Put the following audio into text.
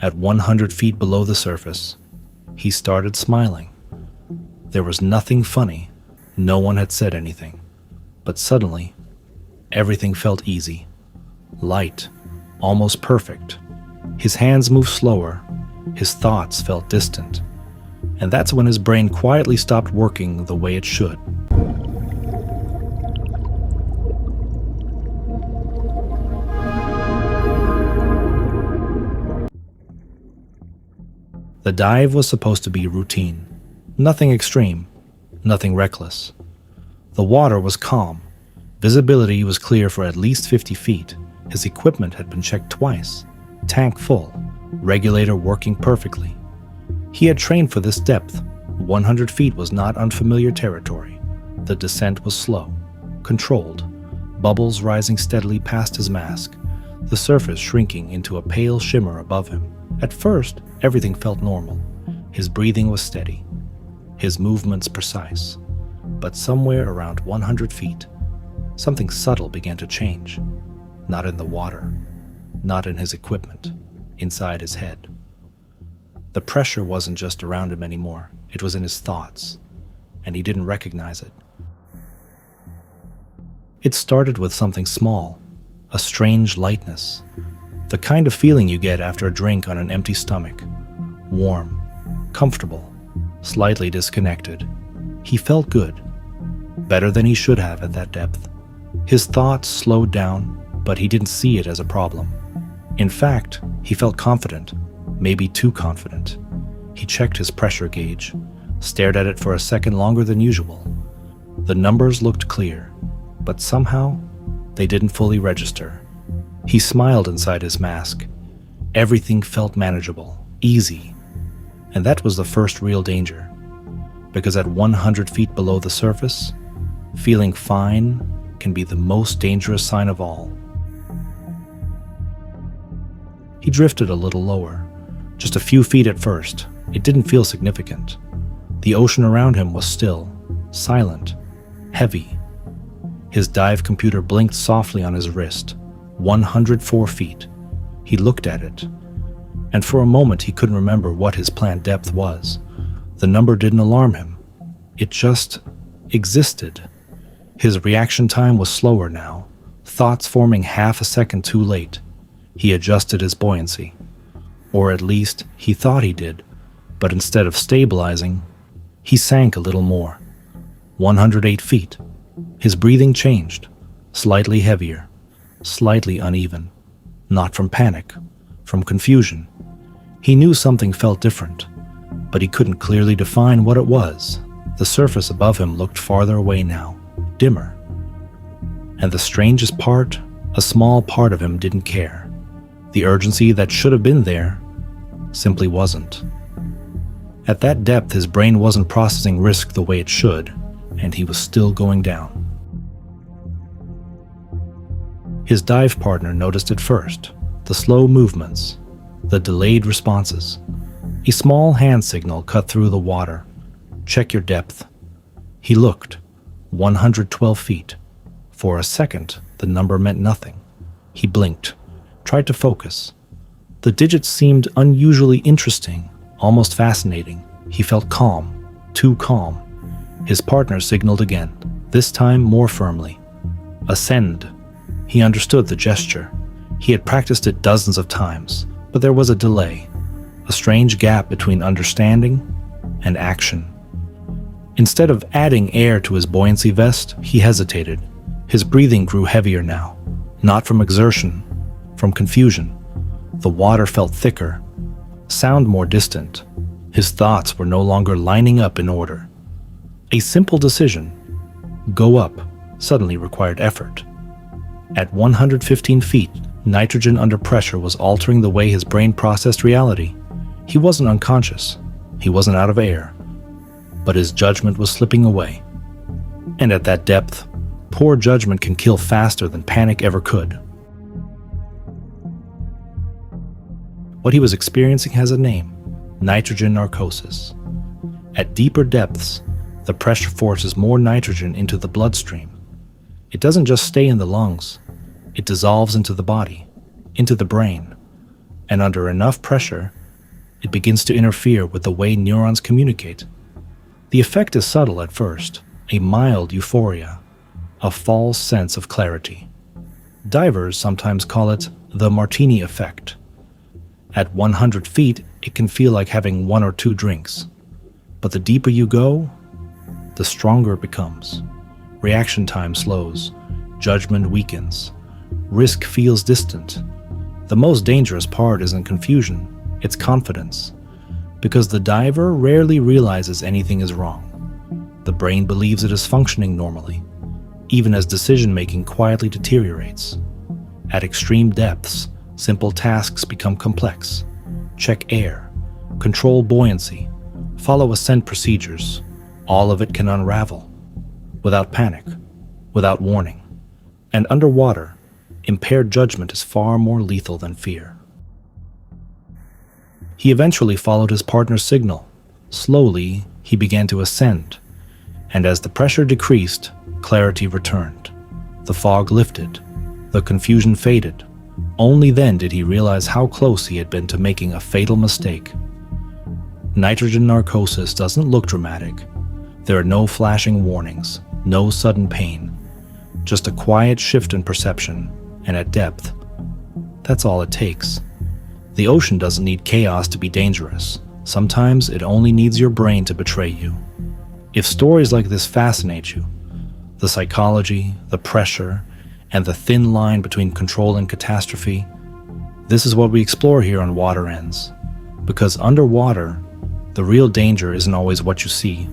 At 100 feet below the surface, he started smiling. There was nothing funny. No one had said anything. But suddenly, everything felt easy, light, almost perfect. His hands moved slower. His thoughts felt distant. And that's when his brain quietly stopped working the way it should. The dive was supposed to be routine. Nothing extreme, nothing reckless. The water was calm. Visibility was clear for at least 50 feet. His equipment had been checked twice. Tank full, regulator working perfectly. He had trained for this depth. 100 feet was not unfamiliar territory. The descent was slow, controlled, bubbles rising steadily past his mask, the surface shrinking into a pale shimmer above him. At first, everything felt normal. His breathing was steady, his movements precise. But somewhere around 100 feet, something subtle began to change. Not in the water, not in his equipment, inside his head. The pressure wasn't just around him anymore, it was in his thoughts, and he didn't recognize it. It started with something small, a strange lightness, the kind of feeling you get after a drink on an empty stomach. Warm, comfortable, slightly disconnected. He felt good, better than he should have at that depth. His thoughts slowed down, but he didn't see it as a problem. In fact, he felt confident, maybe too confident. He checked his pressure gauge, stared at it for a second longer than usual. The numbers looked clear, but somehow they didn't fully register. He smiled inside his mask. Everything felt manageable, easy. And that was the first real danger. Because at 100 feet below the surface, feeling fine can be the most dangerous sign of all. He drifted a little lower, just a few feet at first. It didn't feel significant. The ocean around him was still, silent, heavy. His dive computer blinked softly on his wrist. 104 feet. He looked at it, and for a moment he couldn't remember what his planned depth was. The number didn't alarm him. It just existed. His reaction time was slower now, thoughts forming half a second too late. He adjusted his buoyancy. Or at least, he thought he did, but instead of stabilizing, he sank a little more. 108 feet. His breathing changed, slightly heavier, slightly uneven. Not from panic, from confusion. He knew something felt different, but he couldn't clearly define what it was. The surface above him looked farther away now, dimmer. And the strangest part, a small part of him didn't care. The urgency that should have been there simply wasn't. At that depth, his brain wasn't processing risk the way it should, and he was still going down. His dive partner noticed it first, the slow movements, the delayed responses. A small hand signal cut through the water. Check your depth. He looked. 112 feet. For a second, the number meant nothing. He blinked, tried to focus. The digits seemed unusually interesting, almost fascinating. He felt calm, too calm. His partner signaled again, this time more firmly. Ascend. He understood the gesture. He had practiced it dozens of times, but there was a delay, a strange gap between understanding and action. Instead of adding air to his buoyancy vest, he hesitated. His breathing grew heavier now, not from exertion, from confusion. The water felt thicker, sound more distant. His thoughts were no longer lining up in order. A simple decision, go up, suddenly required effort. At 115 feet, nitrogen under pressure was altering the way his brain processed reality. He wasn't unconscious. He wasn't out of air. But his judgment was slipping away. And at that depth, poor judgment can kill faster than panic ever could. What he was experiencing has a name: nitrogen narcosis. At deeper depths, the pressure forces more nitrogen into the bloodstream. It doesn't just stay in the lungs. It dissolves into the body, into the brain. and under enough pressure, it begins to interfere with the way neurons communicate. The effect is subtle at first, a mild euphoria, a false sense of clarity. Divers sometimes call it the martini effect. At 100 feet, it can feel like having 1 or 2 drinks. But the deeper you go, the stronger it becomes. Reaction time slows, judgment weakens, risk feels distant. The most dangerous part isn't confusion, it's confidence. Because the diver rarely realizes anything is wrong. The brain believes it is functioning normally, even as decision-making quietly deteriorates. At extreme depths, simple tasks become complex. Check air, control buoyancy, follow ascent procedures. All of it can unravel, without panic, without warning. And underwater, impaired judgment is far more lethal than fear. He eventually followed his partner's signal. Slowly, he began to ascend, and as the pressure decreased, clarity returned. The fog lifted, the confusion faded. Only then did he realize how close he had been to making a fatal mistake. Nitrogen narcosis doesn't look dramatic. There are no flashing warnings, no sudden pain, just a quiet shift in perception, and at depth, that's all it takes. The ocean doesn't need chaos to be dangerous. Sometimes it only needs your brain to betray you. If stories like this fascinate you, the psychology, the pressure, and the thin line between control and catastrophe, this is what we explore here on Water Ends. Because underwater, the real danger isn't always what you see.